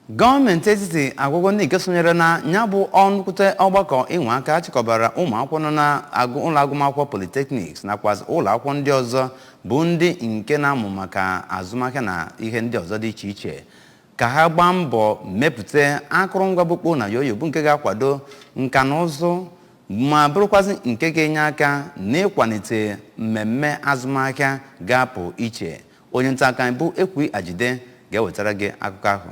Gọọmenti etiti agwụgwọ ndị nke sonyere na ya bụ ọnụkwute ọgbakọ inwe aka chịkọbara ụmụ akwụkwọ nọ na ụlọ agụmakwụkwọ Polytechnic nakwa ụlọ akwụkwọ ndị ọzọ bụ ndị nke na-amụ maka azụmahịa na ihe ndị ọzọ dị iche iche ka ha gbaa mbọ mepụta akụrụngwa bụkpo na yoyo bụ nke ga-akwado nka na ụzụ ma bụrụkwazị nke ga-enye aka n'ịkwalite mmemme azụmahịa ga-apụ iche. Onye nta aka bụ Ikwalite ga-ewetara gị akụkọ ahụ.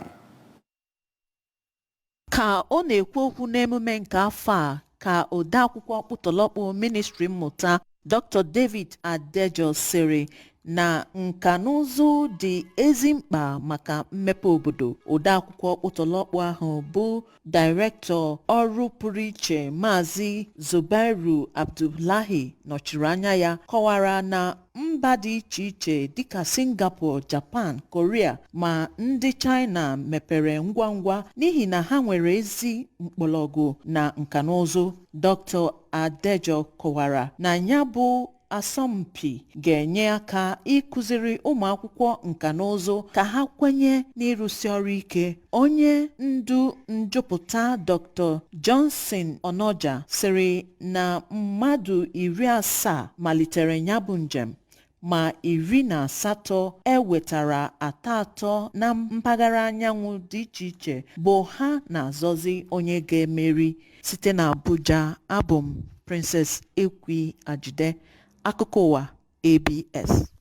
Ka ọ na-ekwu okwu n'emume nke afọ a ka odeakwụkwọ kpụtọlọkpụ Ministri Mmụta Dr. David Adejo sịrị na nka na ụzụ dị ezi mkpa maka mmepe obodo. Odeakwụkwọ kpụtọlọkpụ ahụ bụ Dairektọ ọrụ pụrụ iche Maazị Zubairu Abdullahi nọchiri anya ya kọwara na mba dị iche iche dịka Singapore, Japan, Korea ma ndị China mepere ngwa ngwa n'ihi na ha nwere ezi mkpọrọgwụ na nka na ụzụ. Dr. Adejo kọwara na ya bụ asọmpi ga-enye aka ịkụziri ụmụ akwụkwọ nka na ụzụ ka ha kwenye n'ịrụsi ọrụ ike. Onye ndu njupụta Dr. Johnson Onoja sịrị na mmadụ 70 malitere ya bụ njem ma 18 ewetara atọ na mpaghara anyanwụ dị iche iche bụ ha na-azọzi onye ga-emeri. Site na Abuja, abụ m Princess Ikwalite, akụkọ ụwa ABS.